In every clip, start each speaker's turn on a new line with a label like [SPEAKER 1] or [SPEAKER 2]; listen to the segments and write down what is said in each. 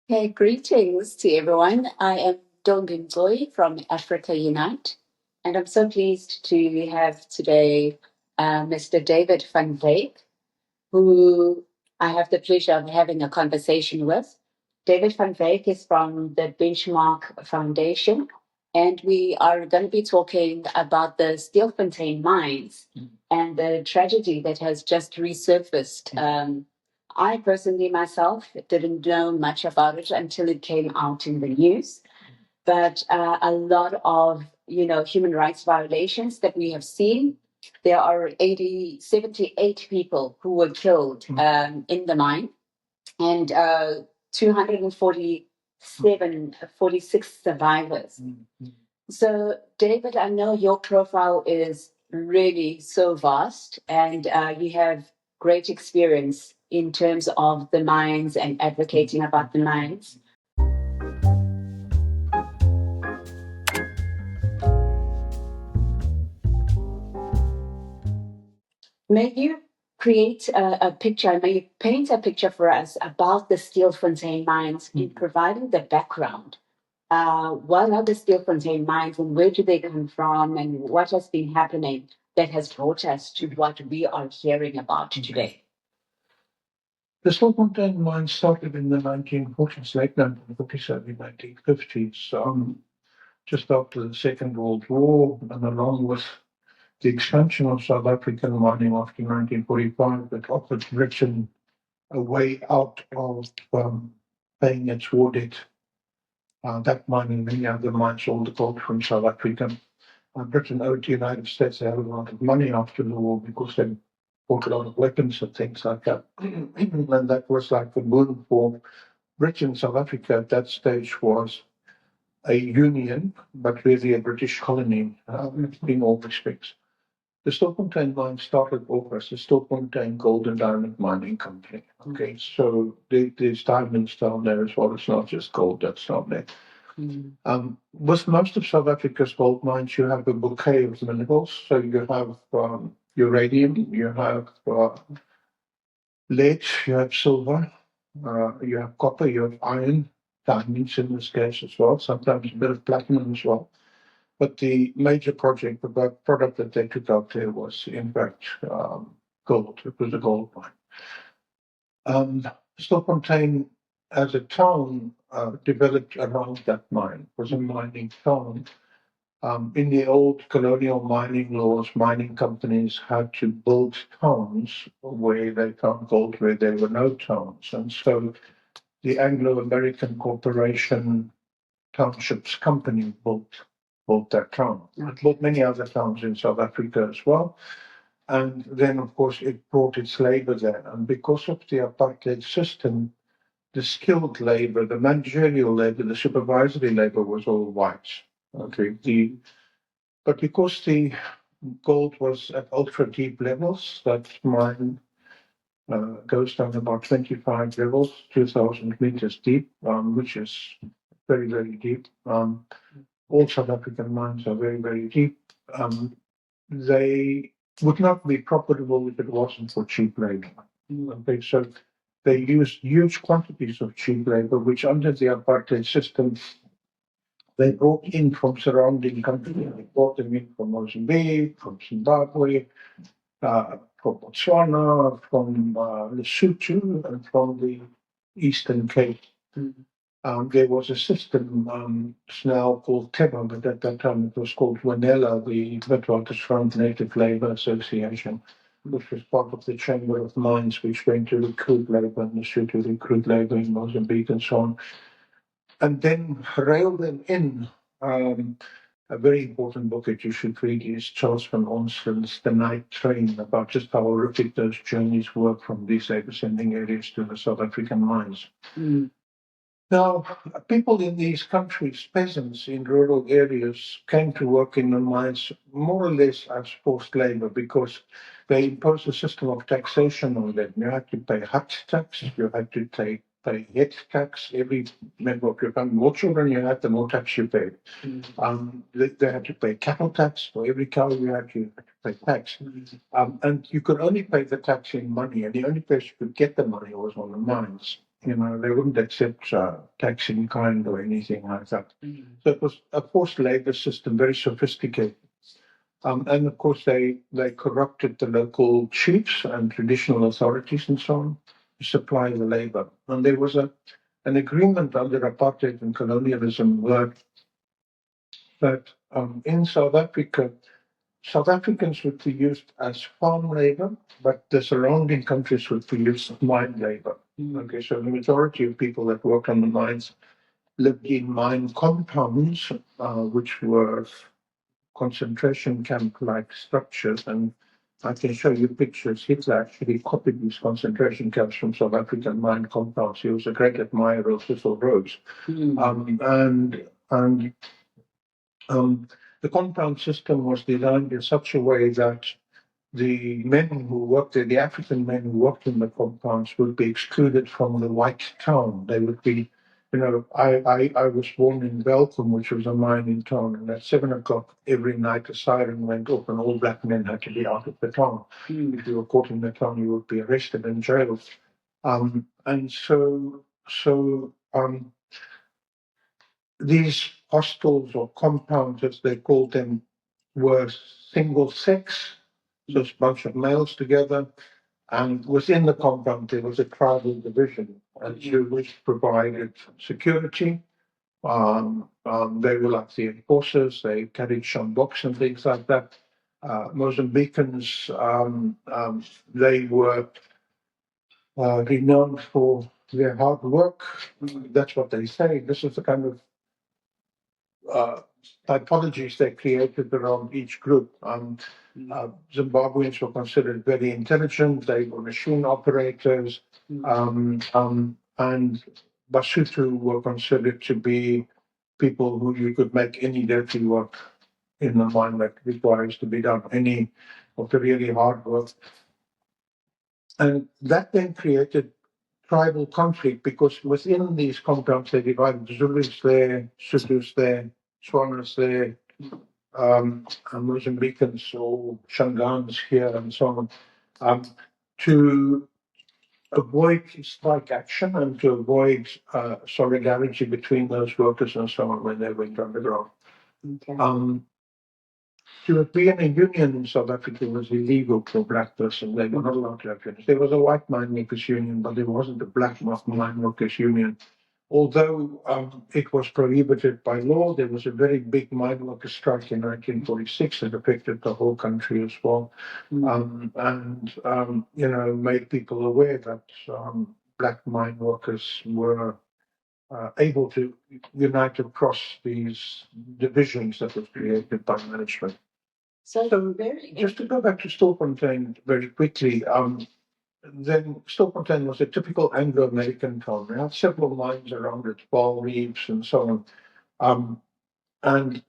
[SPEAKER 1] Okay, greetings to everyone. I am Ntombi Mcoyi from Africa Unite, and I'm so pleased to have today Mr. David van Wyk, who I have the pleasure of having a conversation with. David van Wyk is from the Benchmark Foundation, and we are going to be talking about the Stilfontein mines and the tragedy that has just resurfaced. I personally myself didn't know much about it until it came out in the news, but a lot of human rights violations that we have seen. There are 78 people who were killed in the mine, and 46 survivors. So, David, I know your profile is really so vast, and you have great experience in terms of the mines and advocating about the mines. May you create a picture, may you paint a picture for us about the Stilfontein mines in providing the background. What are the Stilfontein mines and where do they come from and what has been happening that has brought us to what we are hearing about today?
[SPEAKER 2] The Stilfontein Mine started in the 1940s, late 1940s, early 1950s, just after the Second World War, and along with the expansion of South African mining after 1945 that offered Britain a way out of paying its war debt. That mine and many other mines all the gold from South Africa. Britain owed the United States a hell of a lot of money after the war because they bought a lot of weapons and things like that. And that was like the boon for Britain. South Africa at that stage was a union, but really a British colony in all respects. The Stilfontein Mine started off as the Stilfontein Gold and Diamond Mining Company. Okay, so there's diamonds down there as well. It's not just gold that's down there. With most of South Africa's gold mines, you have a bouquet of minerals. So you have uranium, you have lead, you have silver, you have copper, you have iron, diamonds in this case as well, sometimes a bit of platinum as well. But the major project, the product that they took out there was, in fact, gold. It was a gold mine. Stilfontein, as a town, developed around that mine. It was a mining town. In the old colonial mining laws, mining companies had to build towns where they found gold, where there were no towns. And so the Anglo-American Corporation Townships Company built that town. It built many other towns in South Africa as well. And then, of course, it brought its labor there. And because of the apartheid system, the skilled labor, the managerial labor, the supervisory labor was all white. Okay. But because the gold was at ultra deep levels, that mine goes down about 25 levels, 2,000 meters deep, which is very, very deep. All South African mines are very, very deep. They would not be profitable if it wasn't for cheap labor. Okay, so they used huge quantities of cheap labor, which under the apartheid system, they brought in from surrounding countries. They brought them in from Mozambique, from Zimbabwe, from Botswana, from Lesotho, and from the Eastern Cape. There was a system, it's now called TEBA, but at that time it was called WANELA, the Witwatersrand Native Labour Association, which was part of the Chamber of Mines, which went to recruit labour in Lesotho, recruit labour in Mozambique, and so on. And then rail them in. A very important book that you should read is Charles van Onssel's The Night Train, about just how horrific those journeys were from these labor-sending areas to the South African mines. Now, people in these countries, peasants in rural areas, came to work in the mines more or less as forced labor because they imposed a system of taxation on them. You had to pay hut tax, you had to pay head tax. Every member of your family, more children you had, the more tax you paid. They had to pay cattle tax. For every cow you had to pay tax. And you could only pay the tax in money, and the only place you could get the money was on the mines. They wouldn't accept tax in kind or anything like that. So it was a forced labor system, very sophisticated. And of course, they corrupted the local chiefs and traditional authorities and so on to supply the labor. And there was an agreement under apartheid and colonialism that in South Africa, South Africans would be used as farm labor, but the surrounding countries would be used as mine labor. Okay, so the majority of people that worked on the mines lived in mine compounds, which were concentration camp-like structures. And I can show you pictures. Hitler actually copied these concentration camps from South African mine compounds. He was a great admirer of Cecil Rhodes. The compound system was designed in such a way that the men who worked there, the African men who worked in the compounds, would be excluded from the white town. They would be, I was born in Belcom, which was a mining town, and at 7 o'clock every night a siren went off, and all black men had to be out of the town. If you were caught in the town, you would be arrested and jailed. And so these hostels or compounds, as they called them, were single sex, so it's a bunch of males together. And within the compound, there was a tribal division, which provided security. They were like the enforcers, they carried sjamboks and things like that. Mozambicans, they were renowned for their hard work. That's what they say. This is the kind of typologies they created around each group. Zimbabweans were considered very intelligent. They were machine operators, and Basotho were considered to be people who you could make any dirty work in the mine that requires to be done, any of the really hard work. And that then created tribal conflict because within these compounds they divided Zulus there, Sothos there, Tswanas there, Mozambicans or Shangans here and so on, to avoid strike action and to avoid solidarity between those workers and so on when they went underground. Okay. To be in a union in South Africa was illegal for a black person. They were not allowed to have unions. There was a white mine workers union, but there wasn't a black mine workers union. Although it was prohibited by law, there was a very big mine workers strike in 1946 that affected the whole country as well, and made people aware that black mine workers were able to unite across these divisions that was created by management. So just to go back to Stilfontein very quickly, then Stilfontein was a typical Anglo-American town. There are several mines around it, Paul Reeves and so on. And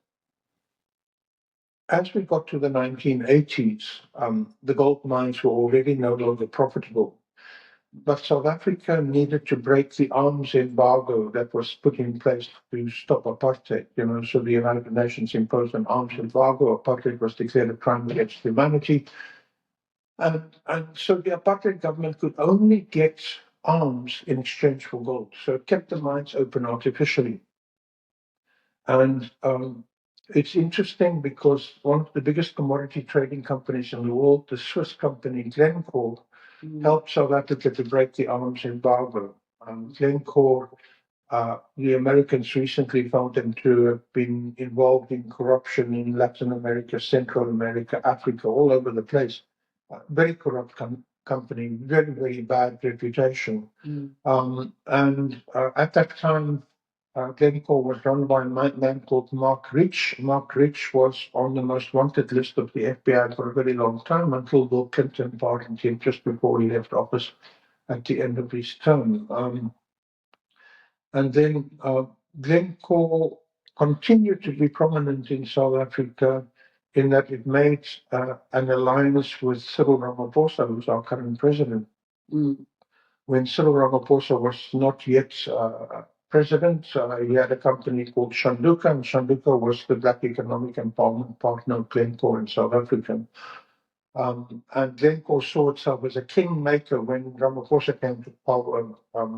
[SPEAKER 2] as we got to the 1980s, the gold mines were already no longer profitable. But South Africa needed to break the arms embargo that was put in place to stop apartheid. So the United Nations imposed an arms embargo. Apartheid was declared a crime against humanity. And so the apartheid government could only get arms in exchange for gold. So it kept the mines open artificially. And it's interesting because one of the biggest commodity trading companies in the world, the Swiss company Glencore, helped South Africa to break the arms embargo. Glencore, the Americans recently found them to have been involved in corruption in Latin America, Central America, Africa, all over the place. Very corrupt company, very, very bad reputation. And at that time, Glencore was run by a man called Mark Rich. Mark Rich was on the most wanted list of the FBI for a very long time until Bill Clinton pardoned him just before he left office at the end of his term. And then Glencore continued to be prominent in South Africa in that it made an alliance with Cyril Ramaphosa, who's our current president. When Cyril Ramaphosa was not yet president, he had a company called Shanduka, and Shanduka was the black economic empowerment partner of Glencore in South Africa. And Glencore saw itself as a kingmaker when Ramaphosa came to power.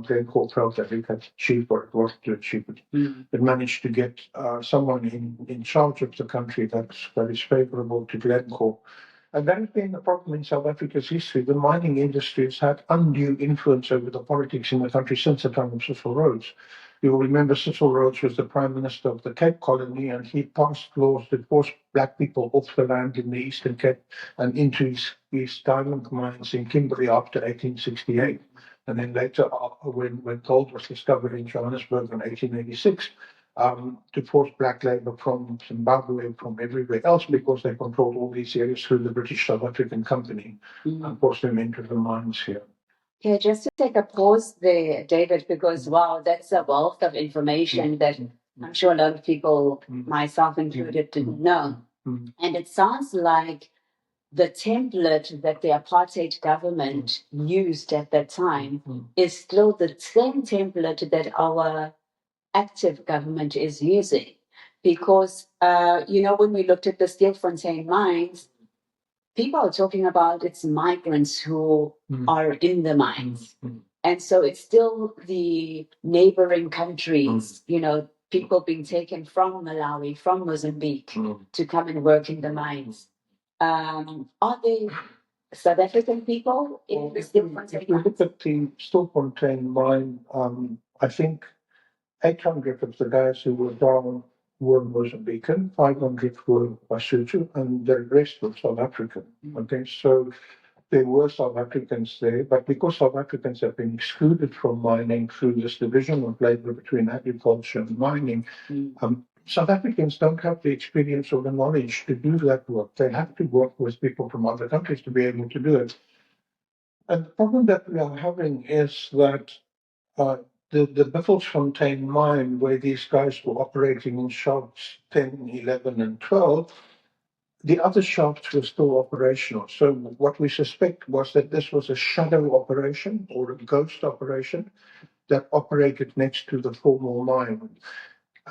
[SPEAKER 2] Glencore felt that it had achieved what it was to achieve. It managed to get someone in charge of the country that is favourable to Glencore. And that has been the problem in South Africa's history. The mining industry has had undue influence over the politics in the country since the time of Cecil Rhodes. You will remember Cecil Rhodes was the Prime Minister of the Cape Colony, and he passed laws that forced black people off the land in the Eastern Cape and into his diamond mines in Kimberley after 1868. And then later, when gold was discovered in Johannesburg in 1886, to force black labour from Zimbabwe and from everywhere else because they controlled all these areas through the British South African Company and forced them into the mines here.
[SPEAKER 1] Okay, just to take a pause there, David, because wow, that's a wealth of information that I'm sure a lot of people, myself included, didn't know. And it sounds like the template that the apartheid government used at that time is still the same template that our active government is using. Because, when we looked at the Stilfontein mines, people are talking about it's migrants who are in the mines. And so it's still the neighboring countries, people being taken from Malawi, from Mozambique to come and work in the mines. Are they South African people in the Stilfontein
[SPEAKER 2] If you look at the Stilfontein mine, I think 800 of the guys who were down were Mozambican, 500 were Basotho, and the rest were South African. Okay, so there were South Africans there, but because South Africans have been excluded from mining through this division of labour between agriculture and mining, South Africans don't have the experience or the knowledge to do that work. They have to work with people from other countries to be able to do it. And the problem that we are having is that the Biffelfontein mine, where these guys were operating in shafts 10, 11, and 12, the other shafts were still operational. So what we suspect was that this was a shadow operation or a ghost operation that operated next to the formal mine.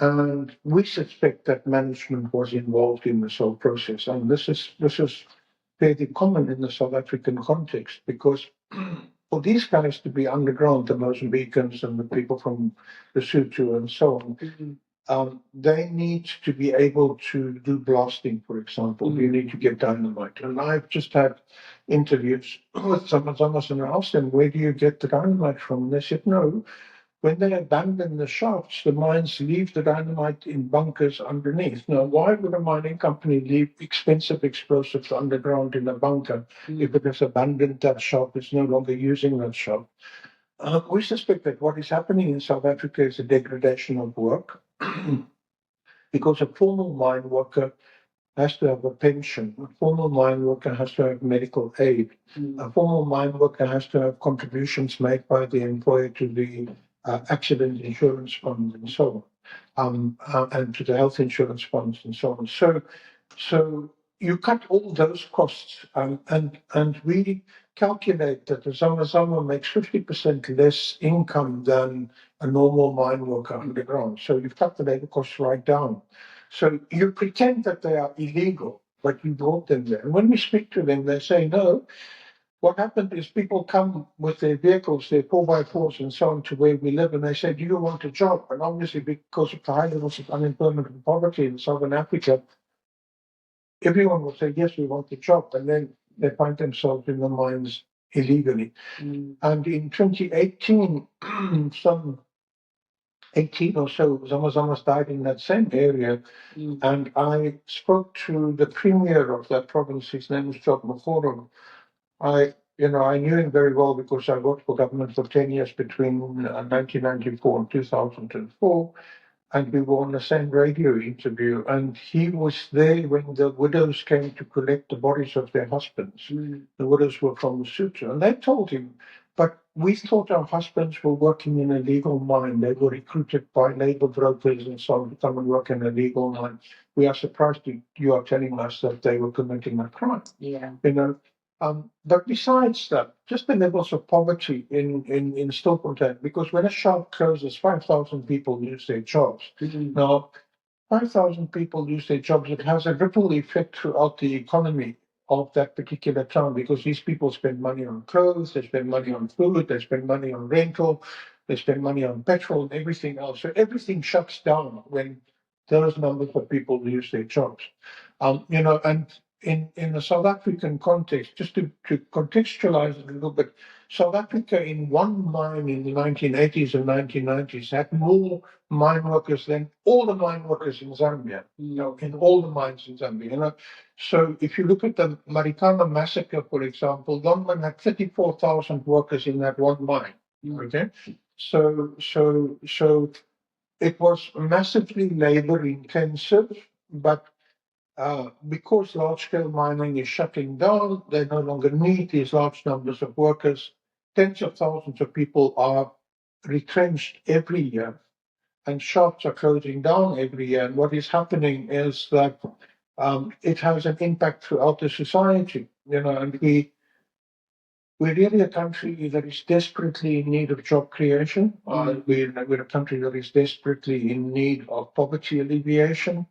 [SPEAKER 2] And we suspect that management was involved in this whole process. And this is fairly common in the South African context because for these guys to be underground, the Mozambicans and the people from Lesotho and so on, they need to be able to do blasting, for example. You need to get dynamite. And I've just had interviews with some of them and I asked them, where do you get the dynamite from? And they said, no. When they abandon the shafts, the mines leave the dynamite in bunkers underneath. Now, why would a mining company leave expensive explosives underground in a bunker if it has abandoned that shaft, it's no longer using that shaft? We suspect that what is happening in South Africa is a degradation of work because a formal mine worker has to have a pension. A formal mine worker has to have medical aid. A formal mine worker has to have contributions made by the employer to the accident insurance fund and so on, and to the health insurance funds and so on. So you cut all those costs, and we calculate that the Zama makes 50% less income than a normal mine worker underground. So you've cut the labor costs right down. So you pretend that they are illegal, but you brought them there. And when we speak to them, they say, no, what happened is people come with their vehicles, their 4x4s and so on to where we live, and they say, do you want a job? And obviously, because of the high levels of unemployment and poverty in Southern Africa, everyone will say, yes, we want a job. And then they find themselves in the mines illegally. And in 2018, some 18 or so Zamazamas died in that same area. And I spoke to the premier of that province. His name is Job Mokgoro. I knew him very well because I worked for government for 10 years between 1994 and 2004. And we were on the same radio interview. And he was there when the widows came to collect the bodies of their husbands. The widows were from Lesotho. And they told him, but we thought our husbands were working in a legal mine. They were recruited by labor brokers and so on to come and work in a legal mine. We are surprised you are telling us that they were committing a crime. Yeah. But besides that, just the levels of poverty in Stilfontein, because when a shaft closes, 5,000 people lose their jobs. Now, 5,000 people lose their jobs. It has a ripple effect throughout the economy of that particular town, because these people spend money on clothes, they spend money on food, they spend money on rental, they spend money on petrol and everything else. So everything shuts down when those numbers of people lose their jobs. And in the South African context, just to contextualize it a little bit, South Africa in one mine in the 1980s and 1990s had more mine workers than all the mine workers in Zambia, in all the mines in Zambia. So if you look at the Marikana massacre, for example, London had 34,000 workers in that one mine. Okay, so it was massively labor intensive, but because large-scale mining is shutting down, they no longer need these large numbers of workers. Tens of thousands of people are retrenched every year, and shops are closing down every year. And what is happening is that it has an impact throughout the society, and we're really a country that is desperately in need of job creation. We're a country that is desperately in need of poverty alleviation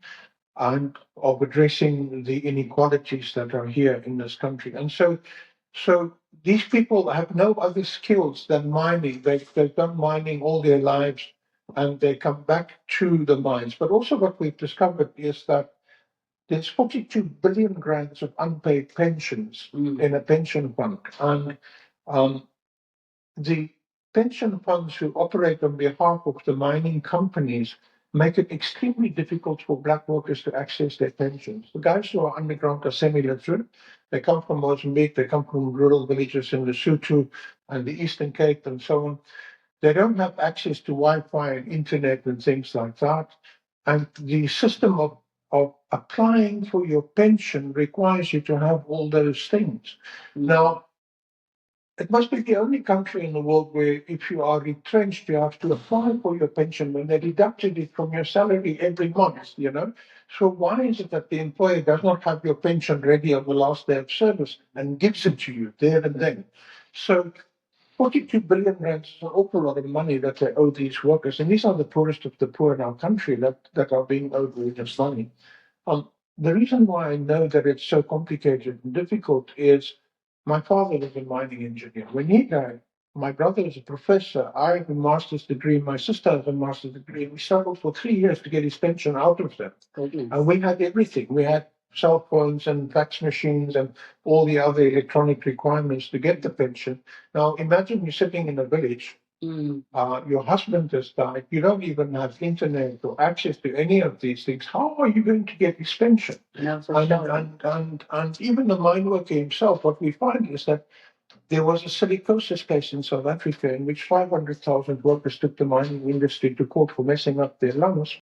[SPEAKER 2] and of addressing the inequalities that are here in this country. And so these people have no other skills than mining. They've done mining all their lives, and they come back to the mines. But also what we've discovered is that there's 42 billion rands of unpaid pensions in a pension fund. And the pension funds who operate on behalf of the mining companies make it extremely difficult for black workers to access their pensions. The guys who are underground are semi-literate. They come from Mozambique, they come from rural villages in Lesotho and the Eastern Cape and so on. They don't have access to Wi-Fi and internet and things like that. And the system of applying for your pension requires you to have all those things. Now, it must be the only country in the world where if you are retrenched, you have to apply for your pension when they deducted it from your salary every month. So why is it that the employer does not have your pension ready on the last day of service and gives it to you there and then? So 42 billion rand is an awful lot of money that they owe these workers. And these are the poorest of the poor in our country that are being owed all this money. The reason why I know that it's so complicated and difficult is my father was a mining engineer. When he died, my brother is a professor. I have a master's degree. My sister has a master's degree. We struggled for 3 years to get his pension out of them. And we had everything. We had cell phones and fax machines and all the other electronic requirements to get the pension. Now, imagine you're sitting in a village. Your husband has died. You don't even have internet or access to any of these things. How are you going to get his pension?
[SPEAKER 1] No, for sure.
[SPEAKER 2] And even the mine worker himself, what we find is that there was a silicosis case in South Africa in which 500,000 workers took the mining industry to court for messing up their lungs.